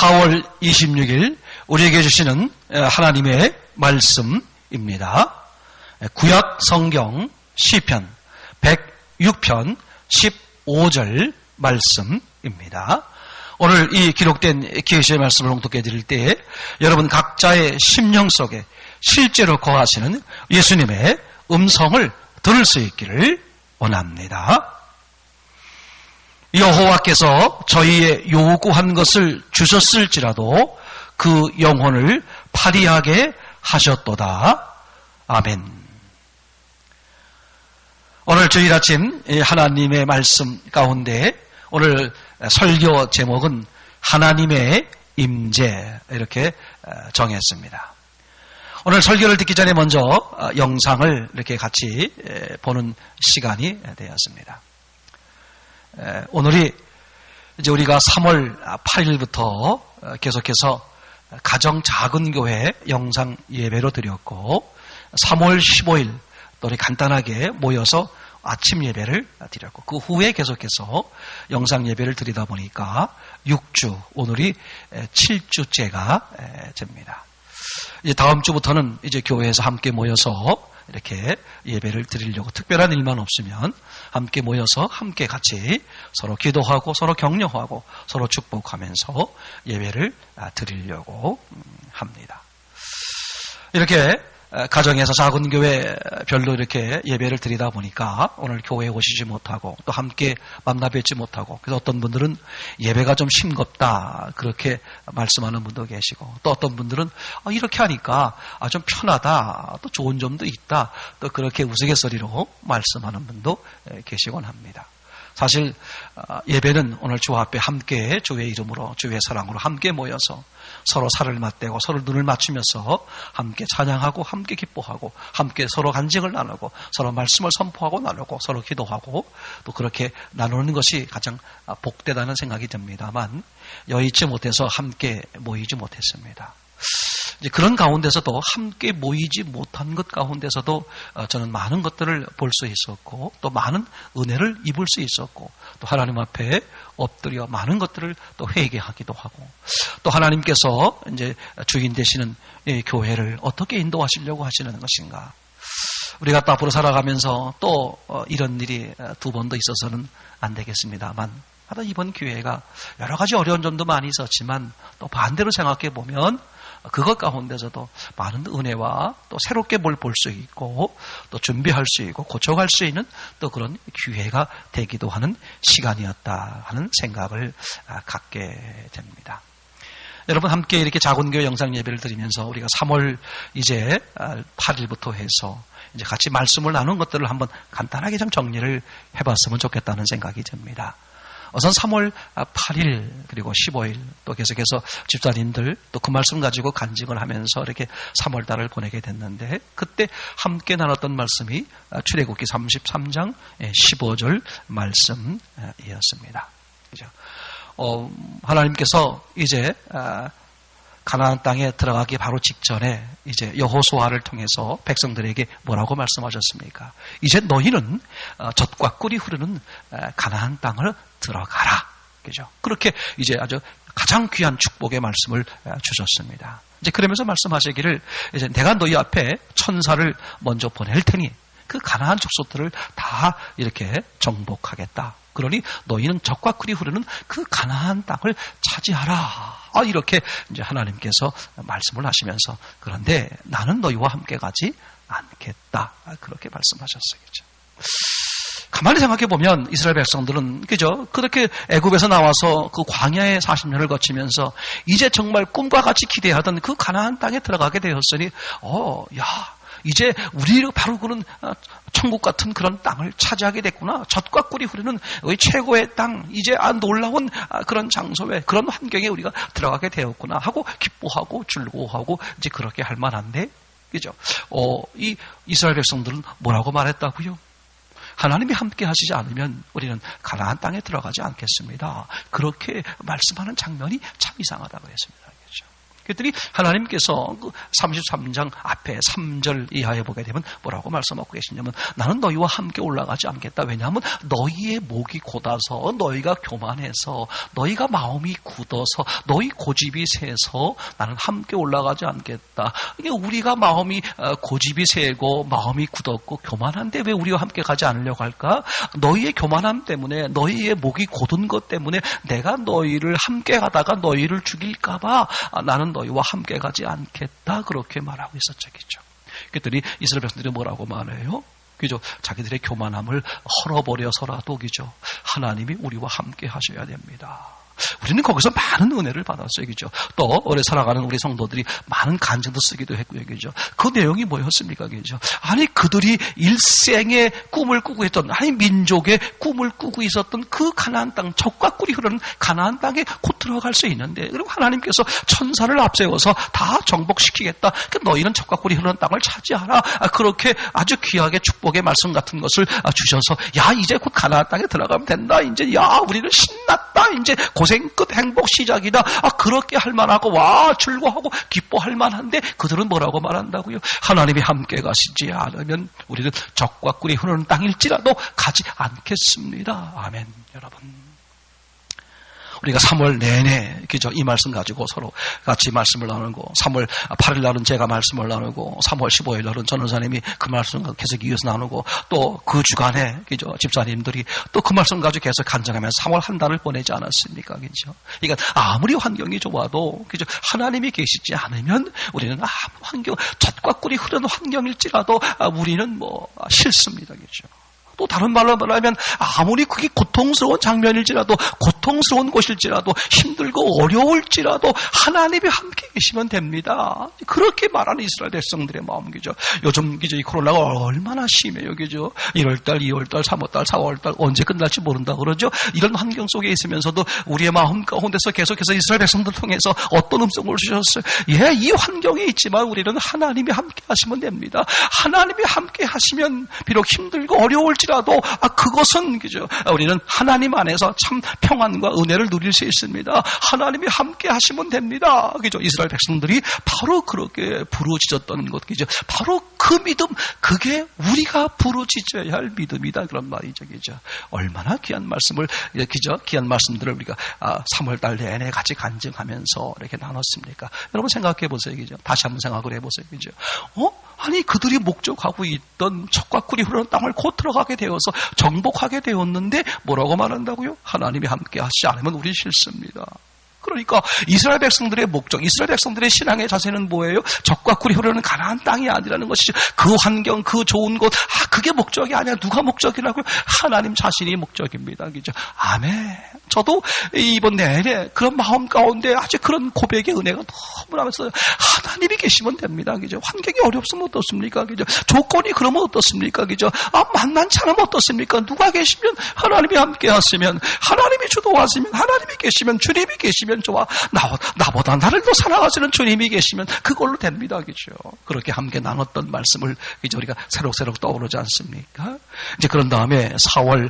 4월 26일 우리에게 주시는 하나님의 말씀입니다. 구약 성경 시편 106편 15절 말씀입니다. 오늘 이 기록된 계시의 말씀을 봉독해 드릴 때 여러분 각자의 심령 속에 실제로 거하시는 예수님의 음성을 들을 수 있기를 원합니다. 여호와께서 저희의 요구한 것을 주셨을지라도 그 영혼을 파리하게 하셨도다. 아멘. 오늘 주일 아침 하나님의 말씀 가운데 오늘 설교 제목은 하나님의 임재 이렇게 정했습니다. 오늘 설교를 듣기 전에 먼저 영상을 이렇게 같이 보는 시간이 되었습니다. 오늘이 이제 우리가 3월 8일부터 계속해서 가정 작은 교회 영상 예배로 드렸고 3월 15일 또 우리 간단하게 모여서 아침 예배를 드렸고 그 후에 계속해서 영상 예배를 드리다 보니까 6주 오늘이 7주째가 됩니다. 이제 다음 주부터는 이제 교회에서 함께 모여서 이렇게 예배를 드리려고 특별한 일만 없으면 함께 모여서 함께 같이 서로 기도하고 서로 격려하고 서로 축복하면서 예배를 드리려고 합니다. 이렇게 가정에서 작은 교회 별로 이렇게 예배를 드리다 보니까 오늘 교회에 오시지 못하고 또 함께 만나 뵙지 못하고 그래서 어떤 분들은 예배가 좀 싱겁다 그렇게 말씀하는 분도 계시고 또 어떤 분들은 이렇게 하니까 좀 편하다 또 좋은 점도 있다 또 그렇게 우스갯소리로 말씀하는 분도 계시곤 합니다. 사실 예배는 오늘 주 앞에 함께 주의 이름으로 주의 사랑으로 함께 모여서 서로 살을 맞대고 서로 눈을 맞추면서 함께 찬양하고 함께 기뻐하고 함께 서로 간증을 나누고 서로 말씀을 선포하고 나누고 서로 기도하고 또 그렇게 나누는 것이 가장 복되다는 생각이 듭니다만 여의치 못해서 함께 모이지 못했습니다. 이제 그런 가운데서도 함께 모이지 못한 것 가운데서도 저는 많은 것들을 볼 수 있었고 또 많은 은혜를 입을 수 있었고 또 하나님 앞에 엎드려 많은 것들을 또 회개하기도 하고 또 하나님께서 이제 주인 되시는 이 교회를 어떻게 인도하시려고 하시는 것인가 우리가 또 앞으로 살아가면서 또 이런 일이 두 번 더 있어서는 안 되겠습니다만 하여튼 이번 기회가 여러 가지 어려운 점도 많이 있었지만 또 반대로 생각해 보면 그것 가운데서도 많은 은혜와 또 새롭게 뭘 볼 수 있고 또 준비할 수 있고 고쳐갈 수 있는 또 그런 기회가 되기도 하는 시간이었다 하는 생각을 갖게 됩니다. 여러분 함께 이렇게 작은교회 영상 예배를 드리면서 우리가 3월 이제 8일부터 해서 이제 같이 말씀을 나눈 것들을 한번 간단하게 좀 정리를 해봤으면 좋겠다는 생각이 듭니다. 우선 3월 8일 그리고 15일 또 계속해서 집사님들 또 그 말씀 가지고 간증을 하면서 이렇게 3월 달을 보내게 됐는데 그때 함께 나눴던 말씀이 출애굽기 33장 15절 말씀이었습니다. 그죠? 하나님께서 이제 가나안 땅에 들어가기 바로 직전에 이제 여호수아를 통해서 백성들에게 뭐라고 말씀하셨습니까? 이제 너희는 젖과 꿀이 흐르는 가나안 땅을 들어가라. 그죠? 그렇게 이제 아주 가장 귀한 축복의 말씀을 주셨습니다. 이제 그러면서 말씀하시기를 이제 내가 너희 앞에 천사를 먼저 보낼 테니 그 가나안 족속들을 다 이렇게 정복하겠다. 그러니 너희는 젖과 꿀이 흐르는 그 가나안 땅을 차지하라. 이렇게 이제 하나님께서 말씀을 하시면서 그런데 나는 너희와 함께 가지 않겠다. 그렇게 말씀하셨어요. 그렇죠? 가만히 생각해 보면 이스라엘 백성들은 그죠? 그렇게 애굽에서 나와서 그 광야의 40년을 거치면서 이제 정말 꿈과 같이 기대하던 그 가나안 땅에 들어가게 되었으니 이제 우리 바로 그런 천국 같은 그런 땅을 차지하게 됐구나. 젖과 꿀이 흐르는 최고의 땅, 이제 놀라운 그런 장소에 그런 환경에 우리가 들어가게 되었구나 하고 기뻐하고 즐거워하고 이제 그렇게 할 만한데, 그죠? 이 이스라엘 백성들은 뭐라고 말했다고요? 하나님이 함께 하시지 않으면 우리는 가나안 땅에 들어가지 않겠습니다. 그렇게 말씀하는 장면이 참 이상하다고 했습니다. 그렇죠? 그랬더니 하나님께서 33장 앞에 3절 이하에 보게 되면 뭐라고 말씀하고 계시냐면 나는 너희와 함께 올라가지 않겠다. 왜냐하면 너희의 목이 곧아서 너희가 교만해서 너희가 마음이 굳어서 너희 고집이 세서 나는 함께 올라가지 않겠다. 이게 우리가 마음이 고집이 세고 마음이 굳었고 교만한데 왜 우리와 함께 가지 않으려고 할까? 너희의 교만함 때문에 너희의 목이 곧은 것 때문에 내가 너희를 함께 가다가 너희를 죽일까 봐 나는 너희와 함께 가지 않겠다. 그렇게 말하고 있었죠. 그죠? 그랬더니 이스라엘 백성들이 뭐라고 말해요? 그죠? 자기들의 교만함을 헐어버려서라도 그죠? 하나님이 우리와 함께 하셔야 됩니다. 우리는 거기서 많은 은혜를 받았어요. 그죠? 또 오래 살아가는 우리 성도들이 많은 간증도 쓰기도 했고요. 그죠? 그 내용이 뭐였습니까? 그죠? 아니 그들이 일생의 꿈을 꾸고 있던 아니 민족의 꿈을 꾸고 있었던 그 가나안 땅 적과 꿀이 흐르는 가나안 땅에 곧 들어갈 수 있는데 그리고 하나님께서 천사를 앞세워서 다 정복시키겠다. 너희는 적과 꿀이 흐르는 땅을 차지하라. 그렇게 아주 귀하게 축복의 말씀 같은 것을 주셔서 야 이제 곧 가나안 땅에 들어가면 된다. 이제 야 우리는 신났다. 이제 고생 끝 행복 시작이다. 그렇게 할 만하고 와 즐거워하고 기뻐할 만한데 그들은 뭐라고 말한다고요? 하나님이 함께 가시지 않으면 우리는 적과 꿀이 흐르는 땅일지라도 가지 않겠습니다. 아멘. 여러분 우리가 3월 내내 그죠? 이 말씀 가지고 서로 같이 말씀을 나누고 3월 8일 날은 제가 말씀을 나누고 3월 15일 날은 전원사님이 그 말씀을 계속 이어서 나누고 또 그 주간에 그죠? 집사님들이 또 그 말씀 가지고 계속 간증하면서 3월 한 달을 보내지 않았습니까? 그죠? 그러니까 아무리 환경이 좋아도 그죠? 하나님이 계시지 않으면 우리는 아무 환경 젖과 꿀이 흐르는 환경일지라도 우리는 뭐 싫습니다. 그죠? 또 다른 말로 말하면 아무리 그게 고통스러운 장면일지라도 고통스러운 곳일지라도 힘들고 어려울지라도 하나님이 함께 계시면 됩니다. 그렇게 말하는 이스라엘 백성들의 마음이죠. 요즘 그죠? 이 코로나가 얼마나 심해요. 그죠? 1월달, 2월달, 3월달, 4월달 언제 끝날지 모른다 그러죠. 이런 환경 속에 있으면서도 우리의 마음 가운데서 계속해서 이스라엘 백성들 통해서 어떤 음성을 주셨어요. 예, 이 환경에 있지만 우리는 하나님이 함께 하시면 됩니다. 하나님이 함께 하시면 비록 힘들고 어려울지 라도 그것은 그죠? 우리는 하나님 안에서 참 평안과 은혜를 누릴 수 있습니다. 하나님이 함께 하시면 됩니다. 그죠? 이스라엘 백성들이 바로 그렇게 부르짖었던 것, 그죠? 바로 그 믿음, 그게 우리가 부르짖어야 할 믿음이다 그런 말이죠, 그죠? 얼마나 귀한 말씀을, 그죠? 귀한 말씀들을 우리가 3월달 내내 같이 간증하면서 이렇게 나눴습니까? 여러분 생각해 보세요, 그죠? 다시 한번 생각을 해보세요, 그죠? 아니 그들이 목적하고 있던 젖과 꿀이 흐르는 땅을 곧 들어가게 되어서 정복하게 되었는데 뭐라고 말한다고요? 하나님이 함께 하시지 않으면 우리 싫습니다. 그러니까 이스라엘 백성들의 목적, 이스라엘 백성들의 신앙의 자세는 뭐예요? 젖과 꿀이 흐르는 가나안 땅이 아니라는 것이죠. 그 환경, 그 좋은 곳, 그게 목적이 아니야. 누가 목적이라고요? 하나님 자신이 목적입니다. 그죠? 아멘. 저도 이번 내내 그런 마음 가운데 아주 그런 고백의 은혜가 너무나 많았어요. 하나님이 계시면 됩니다. 그죠? 환경이 어렵으면 어떻습니까? 그죠? 조건이 그러면 어떻습니까? 그죠? 만만치 않으면 어떻습니까? 누가 계시면 하나님이 함께 하시면, 하나님이 주도하시면, 하나님이 계시면, 주님이 계시면 좋아. 나보다 나를 더 사랑하시는 주님이 계시면 그걸로 됩니다. 그죠? 그렇게 함께 나눴던 말씀을 이제 우리가 새록새록 떠오르지 않습니까? 이제 그런 다음에 4월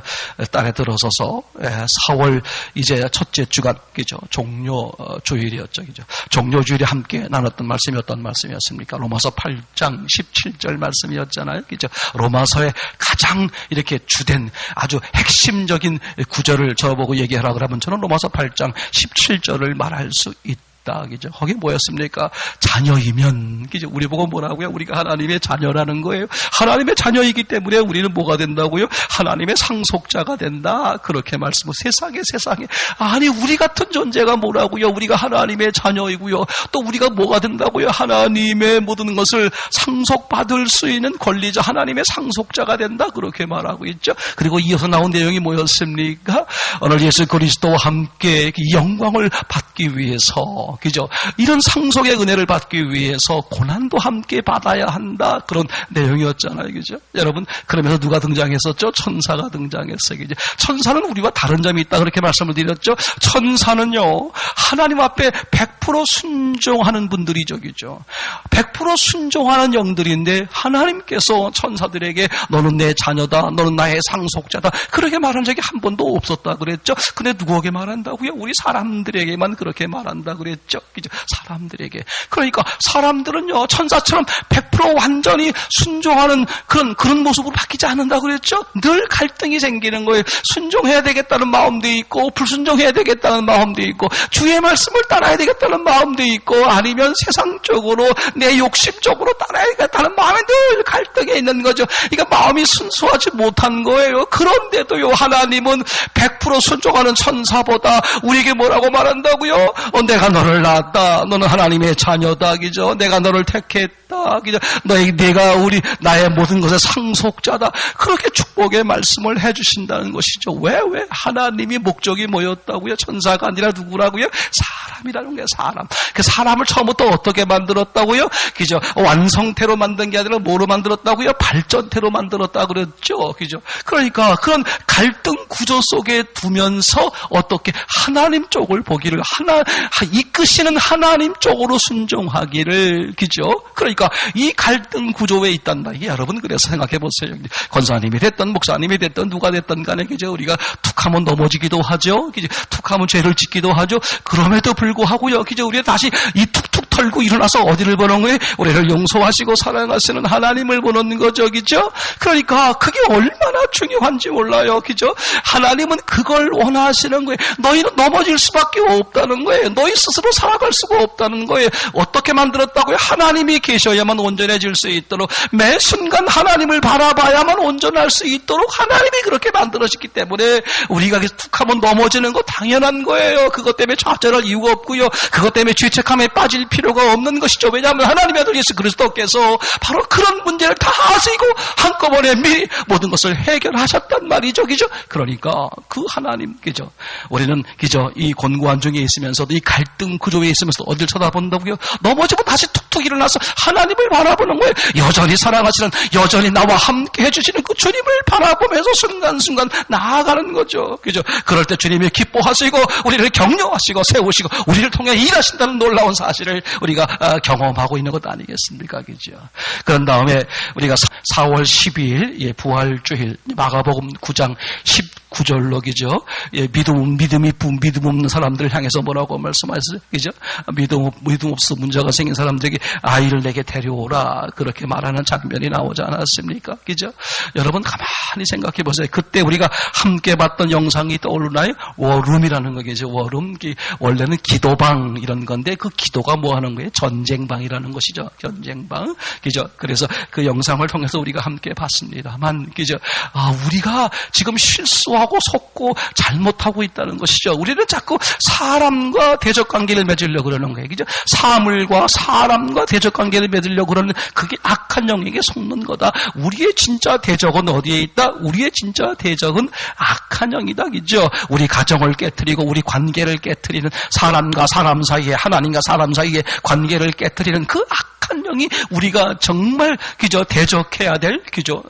달에 들어서서 4월 이제 첫째 주간 그죠? 종료 주일이었죠. 그죠? 종료 주일에 함께 나눴던 말씀이 어떤 말씀이었습니까? 로마서 8장 17절 말씀이었잖아요. 그죠? 로마서의 가장 이렇게 주된 아주 핵심적인 구절을 저보고 얘기하라 그러면 저는 로마서 8장 17절을 말할 수 있다. 그죠? 거기 뭐였습니까? 자녀이면, 그죠? 우리 보고 뭐라고요? 우리가 하나님의 자녀라는 거예요. 하나님의 자녀이기 때문에 우리는 뭐가 된다고요? 하나님의 상속자가 된다. 그렇게 말씀을 세상에. 아니, 우리 같은 존재가 뭐라고요? 우리가 하나님의 자녀이고요. 또 우리가 뭐가 된다고요? 하나님의 모든 것을 상속받을 수 있는 권리자, 하나님의 상속자가 된다. 그렇게 말하고 있죠. 그리고 이어서 나온 내용이 뭐였습니까? 오늘 예수 그리스도와 함께 영광을 받기 위해서 그죠? 이런 상속의 은혜를 받기 위해서 고난도 함께 받아야 한다. 그런 내용이었잖아요. 그죠? 여러분, 그러면서 누가 등장했었죠? 천사가 등장했어요. 그죠? 천사는 우리와 다른 점이 있다. 그렇게 말씀을 드렸죠? 천사는요, 하나님 앞에 100% 순종하는 분들이죠. 그죠? 100% 순종하는 영들인데, 하나님께서 천사들에게 너는 내 자녀다. 너는 나의 상속자다. 그렇게 말한 적이 한 번도 없었다. 그랬죠? 근데 누구에게 말한다고요? 우리 사람들에게만 그렇게 말한다. 그랬죠? 그랬죠. 그죠? 사람들에게. 그러니까 사람들은요, 천사처럼 100% 완전히 순종하는 그런 모습으로 바뀌지 않는다고 그랬죠. 늘 갈등이 생기는 거예요. 순종해야 되겠다는 마음도 있고, 불순종해야 되겠다는 마음도 있고, 주의 말씀을 따라야 되겠다는 마음도 있고, 아니면 세상적으로 내 욕심적으로 따라야겠다는 마음이 늘 갈등에 있는 거죠. 그러니까 마음이 순수하지 못한 거예요. 그런데도요, 하나님은 100% 순종하는 천사보다 우리에게 뭐라고 말한다고요? 내가 너를 낳았다. 너는 하나님의 자녀다. 그죠? 내가 너를 택했다. 그죠? 내가 나의 모든 것의 상속자다. 그렇게 축복의 말씀을 해주신다는 것이죠. 왜? 하나님이 목적이 뭐였다고요? 천사가 아니라 누구라고요? 사람이라는 거예요. 사람. 그 사람을 처음부터 어떻게 만들었다고요? 그죠? 완성태로 만든 게 아니라 뭐로 만들었다고요? 발전태로 만들었다 그랬죠. 그죠? 그러니까 그런 갈등 구조 속에 두면서 어떻게 하나님 쪽을 보기를, 이끄시는 하나님 쪽으로 순종하기를, 그죠? 그러니까 이 갈등 구조에 있단 말이에요. 여러분, 그래서 생각해 보세요. 권사님이 됐든 목사님이 됐든 누가 됐든 간에, 그죠? 우리가 툭하면 넘어지기도 하죠. 그죠? 툭하면 죄를 짓기도 하죠. 그럼에도 불구하고요. 그죠? 우리가 다시 이 툭툭 털고 일어나서 어디를 보는 거예요? 우리를 용서하시고 사랑하시는 하나님을 보는 거죠. 그죠? 그러니까 그게 얼마나 중요한지 몰라요. 그죠? 하나님은 그걸 원하시는 거예요. 너희는 넘어질 수밖에 없다는 거예요. 너희 스스로 살아갈 수가 없다는 거예요. 어떻게 만들었다고요? 하나님이 계셔야만 온전해질 수 있도록, 매 순간 하나님을 바라봐야만 온전할 수 있도록 하나님이 그렇게 만들어졌기 때문에 우리가 툭하면 넘어지는 거 당연한 거예요. 그것 때문에 좌절할 이유가 없고요. 그것 때문에 죄책감에 빠질 필요가 없는 것이죠. 왜냐하면 하나님의 아들 예수 그리스도께서 바로 그런 문제를 다 하시고 한꺼번에 미리 모든 것을 해결하셨단 말이죠. 그죠? 그러니까 그 하나님, 그죠? 우리는, 그죠? 이 곤고한 중에 있으면서도, 이 갈등 구조에 있으면서도 어딜 쳐다본다고요? 넘어지고 다시 툭툭 일어나서 하나님을 바라보는 거예요. 여전히 사랑하시는, 여전히 나와 함께 해주시는 그 주님을 바라보면서 순간순간 나아가는 거죠. 그죠? 그럴 때 주님이 기뻐하시고 우리를 격려하시고 세우시고 우리를 통해 일하신다는 놀라운 사실을 우리가 경험하고 있는 것 아니겠습니까? 그죠? 그런 다음에 우리가 4월 12일 부활주일 마가복음 9장 19절로, 그죠? 믿음 없는 사람들을 향해서 뭐라고 말씀하셨어요? 그죠? 믿음 없어 문제가 생긴 사람들에게 아이를 내게 데려오라. 그렇게 말하는 장면이 나오지 않았습니까? 그죠? 여러분 가만히 생각해 보세요. 그때 우리가 함께 봤던 영상이 떠오르나요? 워룸이라는 거겠죠. 워룸. 원래는 기도방 이런 건데 그 기도가 뭐 하는 거예요? 전쟁방이라는 것이죠. 전쟁방. 그죠? 그래서 그 영상을 통해서 우리가 함께 봤습니다만, 그죠? 우리가 지금 실수하고 속고 잘못하고 있다는 것이죠. 우리는 자꾸 사람과 대적관계를 맺으려고 그러는 거예요. 그죠? 사물과 사람과 대적관계를 맺으려고 그러는 그게 악한 영에게 속는 거다. 우리의 진짜 대적은 어디에 있다? 우리의 진짜 대적은 악한 영이다. 그죠? 우리 가정을 깨트리고 우리 관계를 깨트리는, 사람과 사람 사이에, 하나님과 사람 사이에 관계를 깨트리는 그 악한 영이 우리가 정말, 그죠? 대적해야 될, 그죠?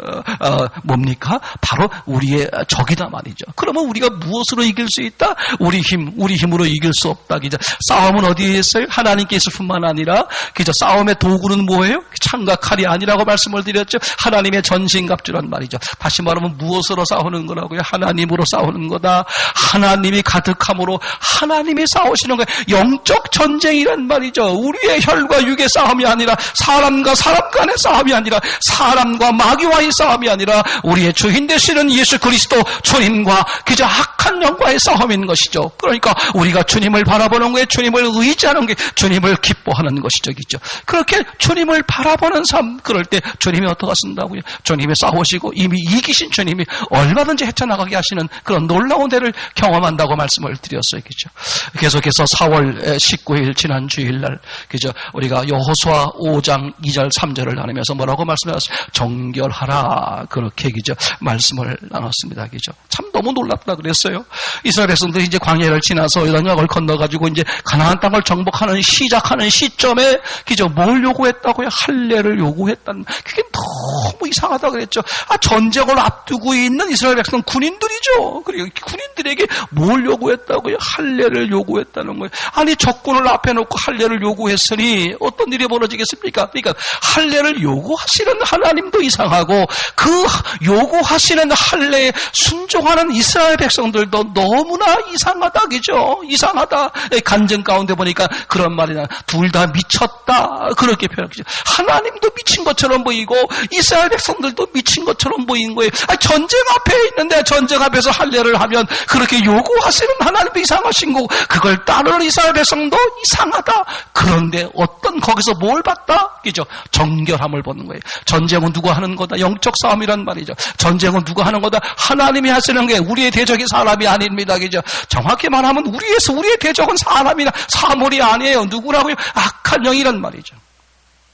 뭡니까? 바로 우리의 적이다 말이죠. 그러면 우리가 무엇으로 이길 수 있다? 우리 힘으로 이길 수 없다. 그죠? 싸움은 어디에 있어요? 하나님께 있을 뿐만 아니라, 그죠? 싸움의 도구는 뭐예요? 창과 칼이 아니라고 말씀을 드렸죠. 하나님의 전신갑주란 말이죠. 다시 말하면 무엇으로 싸우는 거라고요? 하나님으로 싸우는 거다. 하나님이 가득함으로 하나님이 싸우시는 거예요. 영적 전쟁이란 말이죠. 우리의 혈과 육의 싸움이 아니라, 사람과 사람 간의 싸움이 아니라, 사람과 마귀와의 싸움이 아니라, 우리의 주인 되시는 예수 그리스도 주님과 그저 악한 영과의 싸움인 것이죠. 그러니까 우리가 주님을 바라보는 거에, 주님을 의지하는 게 주님을 기뻐하는 것이죠. 그죠? 그렇게 주님을 바라보는 삶, 그럴 때 주님이 어떻게 하신다고요? 주님이 싸우시고 이미 이기신 주님이 얼마든지 헤쳐나가게 하시는 그런 놀라운 데를 경험한다고 말씀을 드렸어요. 그죠? 계속해서 4월 19일 지난 주일날, 그죠? 우리가 여호수아 5장 2절 3절을 나누면서 뭐라고 말씀하셨어요? 정결하라. 그렇게, 그죠? 말씀을 나눴습니다. 그죠? 참 너무 놀랍다 그랬어요. 이스라엘 백성들이 이제 광야를 지나서 요단강을 건너가지고 이제 가나안 땅을 정복하는 시작하는 시점에, 그죠? 뭘 요구했다고요? 할례를 요구했단. 그게 너무 이상하다 그랬죠. 전쟁을 앞두고 있는 이스라엘 백성 군인들이죠. 그리고 군인들에게 뭘 요구했다고요? 할례를 요구했다는 거예요. 아니, 적군을 앞에 놓고 할례를 요구했으니 어떤 일이 벌어지겠습니까? 그러니까 할례를 요구하시는 하나님도 이상하고, 그 요구하시는 할례에 순종하는 하지만 이스라엘 백성들도 너무나 이상하다, 그죠? 이상하다. 간증 가운데 보니까 그런 말이나 둘 다 미쳤다. 그렇게 표현하죠. 하나님도 미친 것처럼 보이고 이스라엘 백성들도 미친 것처럼 보인 거예요. 전쟁 앞에 있는데 전쟁 앞에서 할례를 하면 그렇게 요구하시는 하나님도 이상하신 거고 그걸 따르는 이스라엘 백성도 이상하다. 그런데 어떤 거기서 뭘 봤다? 그죠? 정결함을 보는 거예요. 전쟁은 누가 하는 거다? 영적 싸움이란 말이죠. 전쟁은 누가 하는 거다? 하나님이 하시는 게 우리의 대적이 사람이 아닙니다. 그죠? 정확히 말하면 우리의 대적은 사람이나 사물이 아니에요. 누구라고요? 악한 영이란 말이죠.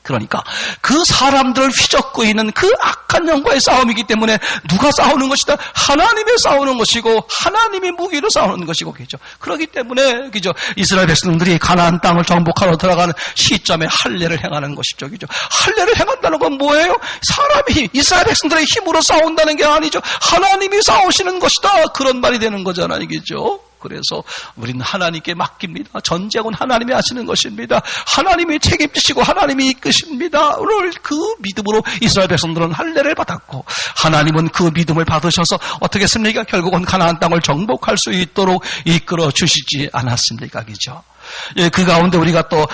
그러니까 그 사람들을 휘젓고 있는 그 악한 영과의 싸움이기 때문에 누가 싸우는 것이다? 하나님이 싸우는 것이고 하나님이 무기로 싸우는 것이고 그죠? 그렇기 때문에 그죠? 이스라엘 백성들이 가나안 땅을 정복하러 들어가는 시점에 할례를 행하는 것이죠. 그죠? 할례를 행한다는 건 뭐예요? 사람이 이스라엘 백성들의 힘으로 싸운다는 게 아니죠. 하나님이 싸우시는 것이다. 그런 말이 되는 거잖아요. 그죠? 그래서 우리는 하나님께 맡깁니다. 전쟁은 하나님이 하시는 것입니다. 하나님이 책임지시고 하나님이 이끄십니다. 오늘 그 믿음으로 이스라엘 백성들은 할례를 받았고 하나님은 그 믿음을 받으셔서 어떻게 했습니까? 결국은 가나안 땅을 정복할 수 있도록 이끌어 주시지 않았습니까? 그죠? 예, 그 가운데 우리가 또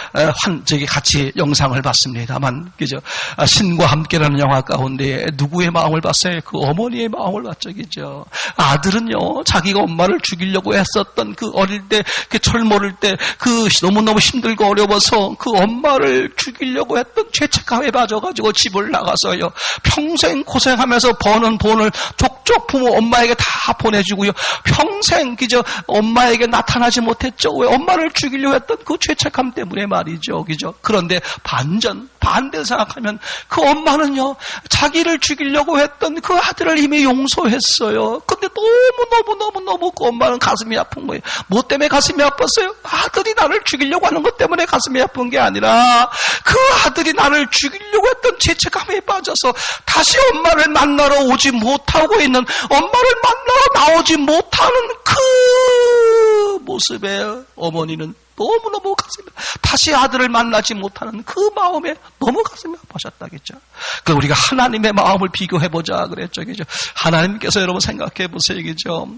같이 영상을 봤습니다만, 그죠? 신과 함께라는 영화 가운데 누구의 마음을 봤어요? 그 어머니의 마음을 봤죠, 그죠? 아들은요, 자기가 엄마를 죽이려고 했었던 그 어릴 때, 그 철모를 때, 그 너무너무 힘들고 어려워서 그 엄마를 죽이려고 했던 죄책감에 빠져가지고 집을 나가서요, 평생 고생하면서 버는 돈을 족족 부모 엄마에게 다 보내주고요, 평생, 그죠? 엄마에게 나타나지 못했죠. 왜 엄마를 죽이려고 했던 그 죄책감 때문에 말이죠. 그죠? 그런데 반대로 생각하면 그 엄마는요, 자기를 죽이려고 했던 그 아들을 이미 용서했어요. 근데 너무 그 엄마는 가슴이 아픈 거예요. 뭐 때문에 가슴이 아팠어요? 아들이 나를 죽이려고 하는 것 때문에 가슴이 아픈 게 아니라 그 아들이 나를 죽이려고 했던 죄책감에 빠져서 다시 엄마를 만나러 오지 못하고 있는, 엄마를 만나러 나오지 못하는 그 모습에 어머니는 너무너무 가슴이, 다시 아들을 만나지 못하는 그 마음에 너무 가슴이 아파셨다겠죠. 그 우리가 하나님의 마음을 비교해보자 그랬죠. 그죠? 하나님께서 여러분 생각해보세요. 그죠?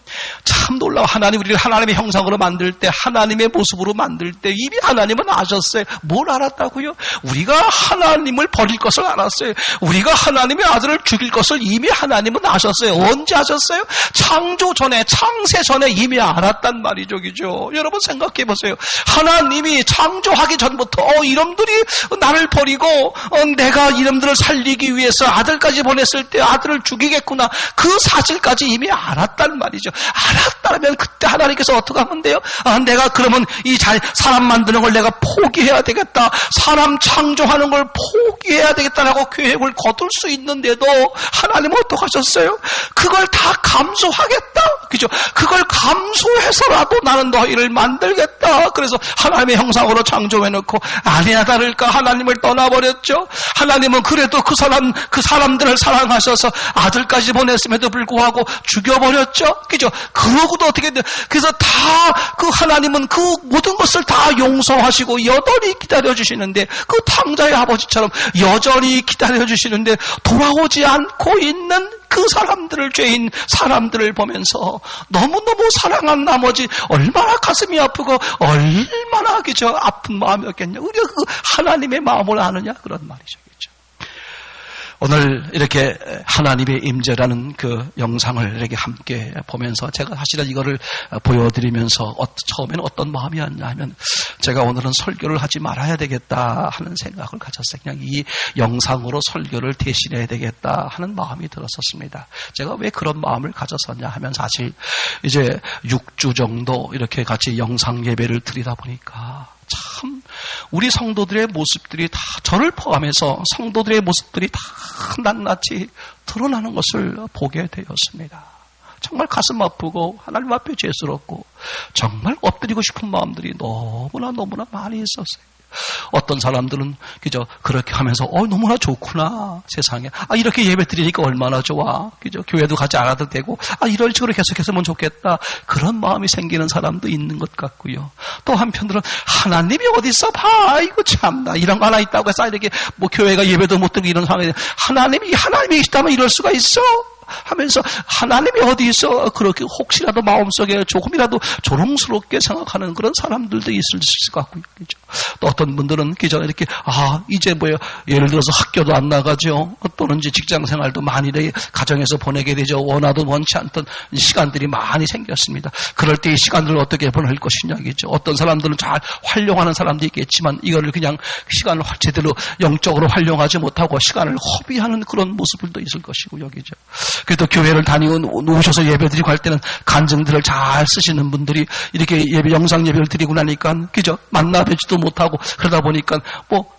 참 놀라워. 하나님, 우리를 하나님의 형상으로 만들 때, 하나님의 모습으로 만들 때 이미 하나님은 아셨어요. 뭘 알았다고요? 우리가 하나님을 버릴 것을 알았어요. 우리가 하나님의 아들을 죽일 것을 이미 하나님은 아셨어요. 언제 아셨어요? 창조 전에, 창세 전에 이미 알았단 말이죠. 그죠? 여러분 생각해보세요. 하나님이 창조하기 전부터 이놈들이 나를 버리고 내가 이놈들을 살리기 위해서 아들까지 보냈을 때 아들을 죽이겠구나, 그 사실까지 이미 알았단 말이죠. 알았다면 그때 하나님께서 어떻게 하면 돼요? 내가 그러면 이 사람 만드는 걸 내가 포기해야 되겠다, 사람 창조하는 걸 포기해야 되겠다라고 계획을 거둘 수 있는데도 하나님은 어떻게 하셨어요? 그걸 다 감수하겠다. 그죠? 그걸 감수해서라도 나는 너희를 만들겠다. 그래서 하나님의 형상으로 창조해놓고 아니나 다를까 하나님을 떠나버렸죠. 하나님은 그래도 그 사람들을 사랑하셔서 아들까지 보냈음에도 불구하고 죽여버렸죠. 그죠? 그러고도 어떻게 돼? 그래서 다 그 하나님은 그 모든 것을 다 용서하시고 여전히 기다려주시는데, 그 탕자의 아버지처럼 여전히 기다려주시는데 돌아오지 않고 있는 그 사람들을, 죄인 사람들을 보면서 너무너무 사랑한 나머지 얼마나 가슴이 아프고 얼마나 그저 아픈 마음이었겠냐. 우리가 그 하나님의 마음을 아느냐, 그런 말이죠. 그렇죠? 오늘 이렇게 하나님의 임재라는 그 영상을 이렇게 함께 보면서 제가 사실은 이거를 보여드리면서 처음에는 어떤 마음이었냐 하면, 제가 오늘은 설교를 하지 말아야 되겠다 하는 생각을 가졌어요. 그냥 이 영상으로 설교를 대신해야 되겠다 하는 마음이 들었었습니다. 제가 왜 그런 마음을 가졌었냐 하면, 사실 이제 6주 정도 이렇게 같이 영상 예배를 드리다 보니까 참 우리 성도들의 모습들이 다, 저를 포함해서 성도들의 모습들이 다 낱낱이 드러나는 것을 보게 되었습니다. 정말 가슴 아프고 하나님 앞에 죄스럽고 정말 엎드리고 싶은 마음들이 너무나 많이 있었어요. 어떤 사람들은 그저 그렇게 하면서 너무나 좋구나, 세상에 이렇게 예배 드리니까 얼마나 좋아, 그죠? 교회도 가지 않아도 되고 이런 식으로 계속했으면 좋겠다, 그런 마음이 생기는 사람도 있는 것 같고요. 또 한편으로는 하나님이 어디서 봐, 이거 참나, 이런 거 하나 있다고 해서 이렇게 뭐 교회가 예배도 못 드리고 이런 상황에 하나님이 있다면 이럴 수가 있어? 하면서 하나님이 어디 있어? 그렇게 혹시라도 마음속에 조금이라도 조롱스럽게 생각하는 그런 사람들도 있을 수 있을 것 같고요. 그죠? 또 어떤 분들은 그죠? 이렇게 이제 예를 들어서 학교도 안 나가죠. 또는 이제 직장 생활도 많이 가정에서 보내게 되죠. 원하도 원치 않던 시간들이 많이 생겼습니다. 그럴 때 이 시간들을 어떻게 보낼 것이냐겠죠. 어떤 사람들은 잘 활용하는 사람도 있겠지만 이거를 그냥 시간을 제대로 영적으로 활용하지 못하고 시간을 허비하는 그런 모습들도 있을 것이고 여기죠. 그래도 교회를 오셔서 예배드리고 할 때는 간증들을 잘 쓰시는 분들이 이렇게 영상 예배를 드리고 나니까 그죠? 만나 뵙지도 못하고 그러다 보니까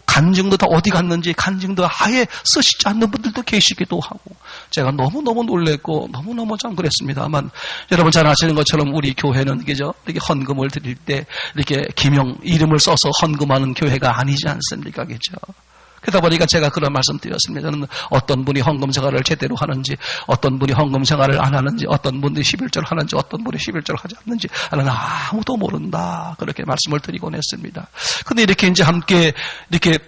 간증도 다 어디 갔는지 간증도 아예 쓰시지 않는 분들도 계시기도 하고 제가 너무너무 놀랬고 너무너무 참 그랬습니다만 여러분 잘 아시는 것처럼 우리 교회는 그죠? 이렇게 헌금을 드릴 때 이렇게 이름을 써서 헌금하는 교회가 아니지 않습니까? 그죠? 그러다 보니까 제가 그런 말씀 드렸습니다. 저는 어떤 분이 헌금 생활을 제대로 하는지, 어떤 분이 헌금 생활을 안 하는지, 어떤 분이 11절 하는지, 어떤 분이 11절 하지 않는지, 나는 아무도 모른다. 그렇게 말씀을 드리곤 했습니다. 근데 이렇게 이제 함께, 이렇게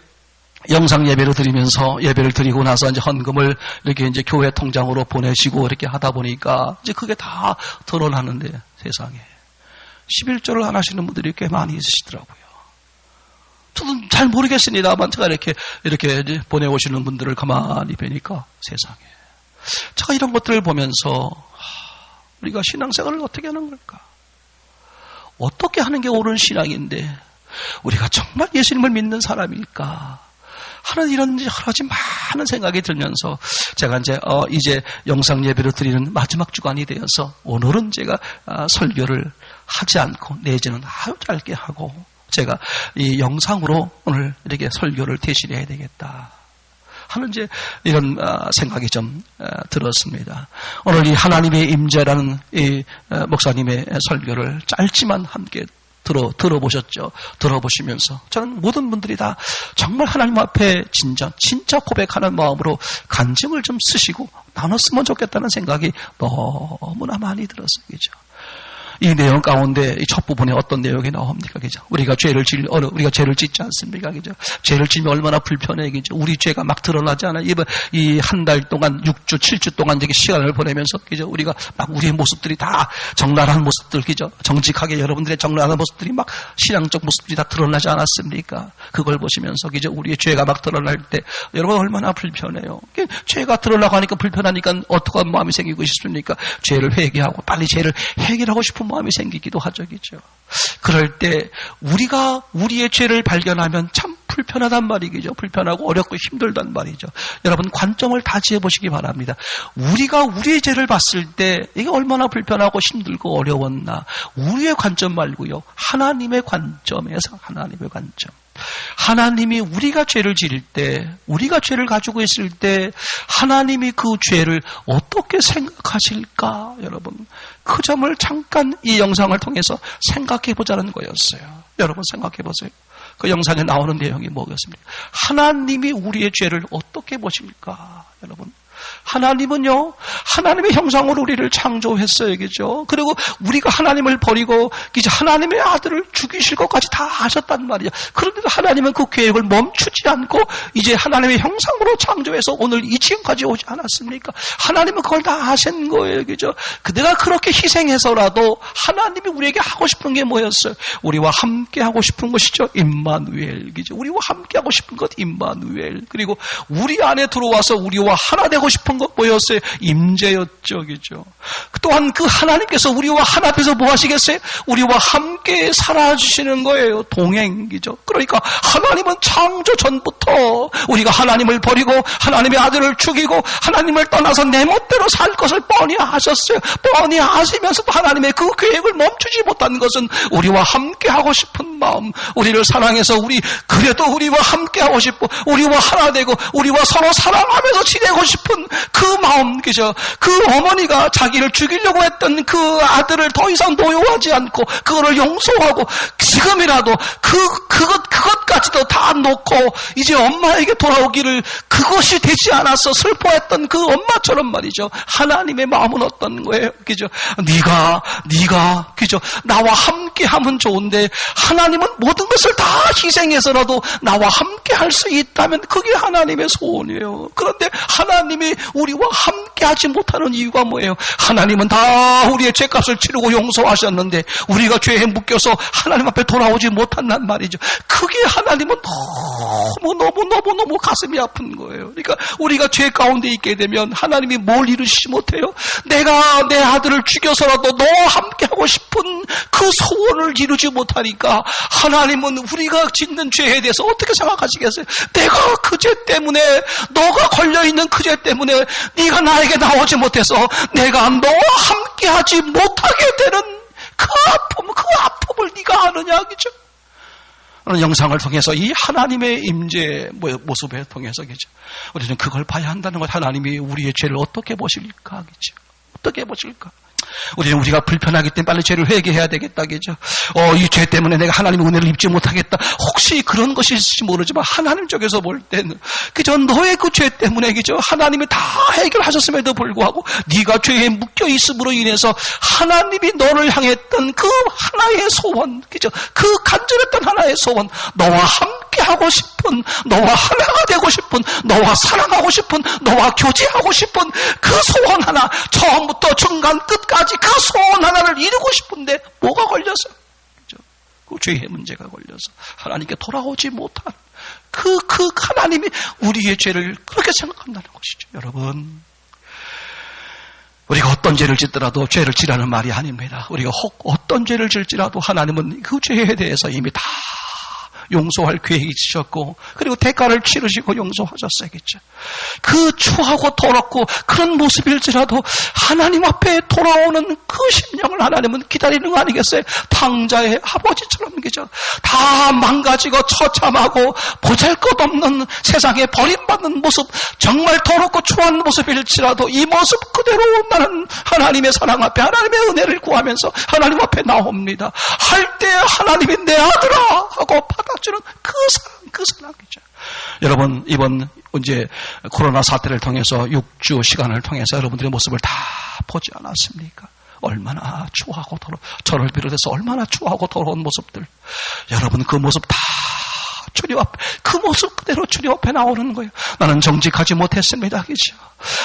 영상 예배를 드리면서 예배를 드리고 나서 이제 헌금을 이렇게 이제 교회 통장으로 보내시고 이렇게 하다 보니까 이제 그게 다 드러나는데 세상에. 11절을 안 하시는 분들이 꽤 많이 있으시더라고요. 저도 잘 모르겠습니다만 제가 이렇게 이제 보내오시는 분들을 가만히 뵈니까 세상에. 제가 이런 것들을 보면서 우리가 신앙생활을 어떻게 하는 걸까? 어떻게 하는 게 옳은 신앙인데 우리가 정말 예수님을 믿는 사람일까? 하는 이런 여러 가지 많은 생각이 들면서 제가 이제 영상 예배를 드리는 마지막 주간이 되어서 오늘은 제가 설교를 하지 않고 내지는 아주 짧게 하고 제가 이 영상으로 오늘 이렇게 설교를 대신해야 되겠다 하는 이제 이런 생각이 좀 들었습니다. 오늘 이 하나님의 임재라는 이 목사님의 설교를 짧지만 함께 들어보셨죠? 들어보시면서 저는 모든 분들이 다 정말 하나님 앞에 진짜 고백하는 마음으로 간증을 좀 쓰시고 나눴으면 좋겠다는 생각이 너무나 많이 들었어요. 그죠? 이 내용 가운데 이 첫 부분에 어떤 내용이 나옵니까? 그죠? 우리가 죄를 짓지 않습니까? 그죠? 죄를 지면 얼마나 불편해. 그죠? 우리 죄가 막 드러나지 않아요. 이 한 달 동안 6주, 7주 동안 이렇게 시간을 보내면서 그죠? 우리가 막 우리의 모습들이 다 정갈한 모습들, 그죠? 정직하게 여러분들의 정갈한 모습들이 막 신앙적 모습들이 다 드러나지 않았습니까? 그걸 보시면서 그죠? 우리의 죄가 막 드러날 때 여러분 얼마나 불편해요. 죄가 드러나고 하니까 불편하니까 어떠한 마음이 생기고 싶습니까? 죄를 회개하고 빨리 죄를 해결하고 싶은 마음이 생기기도 하죠. 그죠? 그럴 때 우리가 우리의 죄를 발견하면 참 불편하단 말이죠. 불편하고 어렵고 힘들단 말이죠. 여러분 관점을 다지해 보시기 바랍니다. 우리가 우리의 죄를 봤을 때 이게 얼마나 불편하고 힘들고 어려웠나. 우리의 관점 말고요. 하나님의 관점에서 하나님의 관점. 하나님이 우리가 죄를 지을 때, 우리가 죄를 가지고 있을 때 하나님이 그 죄를 어떻게 생각하실까? 여러분 그 점을 잠깐 이 영상을 통해서 생각해 보자는 거였어요. 여러분 생각해 보세요. 그 영상에 나오는 내용이 뭐겠습니까? 하나님이 우리의 죄를 어떻게 보실까? 여러분 하나님은요, 하나님의 형상으로 우리를 창조했어요. 그죠? 그리고 우리가 하나님을 버리고, 이제 하나님의 아들을 죽이실 것까지 다 아셨단 말이죠. 그런데도 하나님은 그 계획을 멈추지 않고, 이제 하나님의 형상으로 창조해서 오늘 이 지금까지 오지 않았습니까? 하나님은 그걸 다 아신 거예요. 그죠? 그대가 그렇게 희생해서라도 하나님이 우리에게 하고 싶은 게 뭐였어요? 우리와 함께 하고 싶은 것이죠. 임마누엘. 그죠? 우리와 함께 하고 싶은 것, 임마누엘. 그리고 우리 안에 들어와서 우리와 하나 되고 싶은 것 뭐였어요? 임재였죠. 그죠? 또한 그 하나님께서 우리와 하나 돼서 뭐 하시겠어요? 우리와 함께 살아주시는 거예요. 동행이죠. 그러니까 하나님은 창조 전부터 우리가 하나님을 버리고 하나님의 아들을 죽이고 하나님을 떠나서 내 멋대로 살 것을 뻔히 아셨어요. 뻔히 아시면서도 하나님의 그 계획을 멈추지 못한 것은 우리와 함께 하고 싶은 마음, 우리를 사랑해서 그래도 우리와 함께 하고 싶고 우리와 하나 되고 우리와 서로 사랑하면서 지내고 싶은 그 마음, 그죠? 그 어머니가 자기를 죽이려고 했던 그 아들을 더 이상 노여워하지 않고 그거를 용서하고 지금이라도 그것까지도 다 놓고 이제 엄마에게 돌아오기를 그것이 되지 않아서 슬퍼했던 그 엄마처럼 말이죠. 하나님의 마음은 어떤 거예요? 그죠? 네가 그죠? 나와 함께 하면 좋은데 하나님은 모든 것을 다 희생해서라도 나와 함께 할 수 있다면 그게 하나님의 소원이에요. 그런데 하나님이 우리와 함께 함께하지 못하는 이유가 뭐예요? 하나님은 다 우리의 죄값을 치르고 용서하셨는데 우리가 죄에 묶여서 하나님 앞에 돌아오지 못한단 말이죠. 그게 하나님은 너무 가슴이 아픈 거예요. 그러니까 우리가 죄 가운데 있게 되면 하나님이 뭘 이루시지 못해요? 내가 내 아들을 죽여서라도 너와 함께하고 싶은 그 소원을 이루지 못하니까 하나님은 우리가 짓는 죄에 대해서 어떻게 생각하시겠어요? 내가 그 죄 때문에, 너가 걸려있는 그 죄 때문에 네가 나에게 나오지 못해서 내가 너와 함께하지 못하게 되는 그 아픔을 네가 아느냐, 그죠? 오늘 영상을 통해서 이 하나님의 임재 모습을 통해서, 그죠? 우리는 그걸 봐야 한다는 것. 하나님이 우리의 죄를 어떻게 보실까, 그죠? 어떻게 보실까? 우리는 우리가 불편하기 때문에 빨리 죄를 회개해야 되겠다, 그죠? 이 죄 때문에 내가 하나님의 은혜를 입지 못하겠다. 혹시 그런 것일지 모르지만 하나님 쪽에서 볼 때는, 그죠? 너의 그 죄 때문에, 그죠? 하나님이 다 해결하셨음에도 불구하고 네가 죄에 묶여 있음으로 인해서 하나님이 너를 향했던 그 하나의 소원, 그죠? 그 간절했던 하나의 소원, 너와 함께하고 싶은, 너와 하나가 되고 싶은, 너와 사랑하고 싶은, 너와 교제하고 싶은 그 소원 하나, 처음부터 중간 끝까지 그 소원 하나를 이루고 싶은데 뭐가 걸려서, 그죠? 그 죄의 문제가 걸려서 하나님께 돌아오지 못한 그 하나님이 우리의 죄를 그렇게 생각한다는 것이죠. 여러분, 우리가 어떤 죄를 짓더라도 죄를 지라는 말이 아닙니다. 우리가 혹 어떤 죄를 질지라도 하나님은 그 죄에 대해서 이미 다 용서할 계획이 있으셨고, 그리고 대가를 치르시고 용서하셨어야겠죠. 그 추하고 더럽고 그런 모습일지라도 하나님 앞에 돌아오는 그 심령을 하나님은 기다리는 거 아니겠어요? 탕자의 아버지처럼, 그죠? 다 망가지고 처참하고 보잘것없는 세상에 버림받는 모습, 정말 더럽고 추한 모습일지라도 이 모습 그대로 나는 하나님의 사랑 앞에 하나님의 은혜를 구하면서 하나님 앞에 나옵니다. 할 때 하나님이 내 아들아 하고 받아주는 그 사랑이죠. 여러분, 이번 이제 코로나 사태를 통해서 6주 시간을 통해서 여러분들의 모습을 다 보지 않았습니까? 얼마나 추하고 저를 비롯해서 얼마나 추하고 더러운 모습들. 여러분, 그 모습 다 주님 앞에, 그 모습 그대로 주님 앞에 나오는 거예요. 나는 정직하지 못했습니다, 그죠?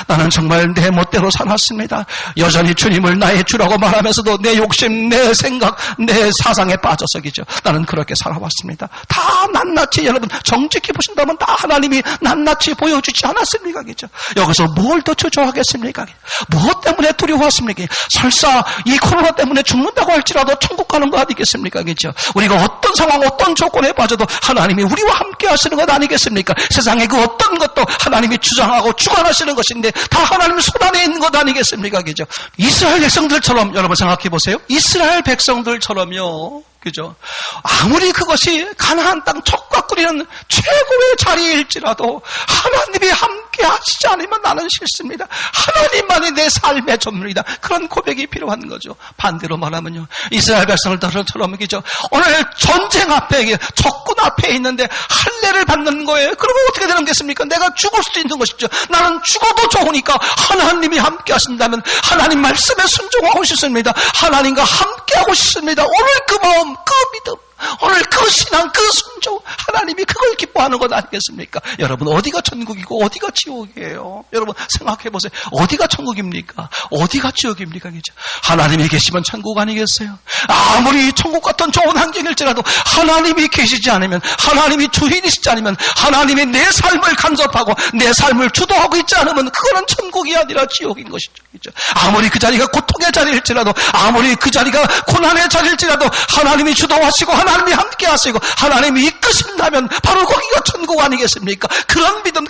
나는 정말 내 멋대로 살았습니다. 여전히 주님을 나의 주라고 말하면서도 내 욕심, 내 생각, 내 사상에 빠져서, 그죠? 나는 그렇게 살아왔습니다. 다 낱낱이, 여러분, 정직히 보신다면 다 하나님이 낱낱이 보여주지 않았습니까, 그죠? 여기서 뭘 더 추조하겠습니까? 무엇 때문에 두려웠습니까? 설사 이 코로나 때문에 죽는다고 할지라도 천국 가는 거 아니겠습니까, 그죠? 우리가 어떤 상황, 어떤 조건에 빠져도 하나님이 우리와 함께 하시는 것 아니겠습니까? 세상에 그 어떤 것도 하나님이 주장하고 주관하시는 것인데 다 하나님 손 안에 있는 것 아니겠습니까? 그죠? 이스라엘 백성들처럼, 여러분 생각해 보세요. 이스라엘 백성들처럼요, 그죠? 아무리 그것이 가나안 땅 척과 끓이는 최고의 자리일지라도 하나님이 함께 하시지 않으면 나는 싫습니다. 하나님만이 내 삶의 전부이다. 그런 고백이 필요한 거죠. 반대로 말하면요, 이스라엘 백성들처럼, 그죠? 오늘 전쟁 앞에, 적군 앞에 있는데 할례를 받는 거예요. 그러면 어떻게 되는 겠습니까? 내가 죽을 수도 있는 것이죠. 나는 죽어도 좋으니까 하나님이 함께 하신다면 하나님 말씀에 순종하고 싶습니다. 하나님과 함께 하고 싶습니다. 오늘 그 마음, 그 믿음, 오늘 그 신앙, 그 순종, 하나님이 그걸 기뻐하는 것 아니겠습니까? 여러분, 어디가 천국이고 어디가 지옥이에요? 여러분 생각해 보세요. 어디가 천국입니까? 어디가 지옥입니까? 그죠? 하나님이 계시면 천국 아니겠어요? 아무리 천국 같은 좋은 환경일지라도 하나님이 계시지 않으면, 하나님이 주인이시지 않으면, 하나님이 내 삶을 간섭하고 내 삶을 주도하고 있지 않으면 그거는 천국이 아니라 지옥인 것이죠. 그죠? 아무리 그 자리가 고통의 자리일지라도, 아무리 그 자리가 고난의 자리일지라도 하나님이 주도하시고 하나님이 함께 하시고 하나님이 이끄신다면 바로 거기가 천국 아니겠습니까? 그런 믿음,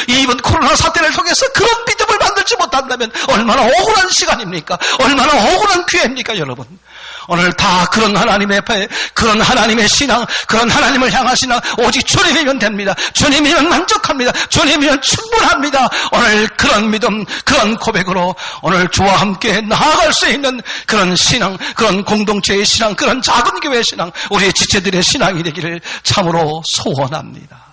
이번 코로나 사태를 통해서 그런 믿음을 만들지 못한다면 얼마나 억울한 시간입니까? 얼마나 억울한 기회입니까, 여러분? 오늘 다 그런 하나님의 배, 그런 하나님의 신앙, 그런 하나님을 향한 신앙, 오직 주님이면 됩니다. 주님이면 만족합니다. 주님이면 충분합니다. 오늘 그런 믿음, 그런 고백으로 오늘 주와 함께 나아갈 수 있는 그런 신앙, 그런 공동체의 신앙, 그런 작은 교회의 신앙, 우리의 지체들의 신앙이 되기를 참으로 소원합니다.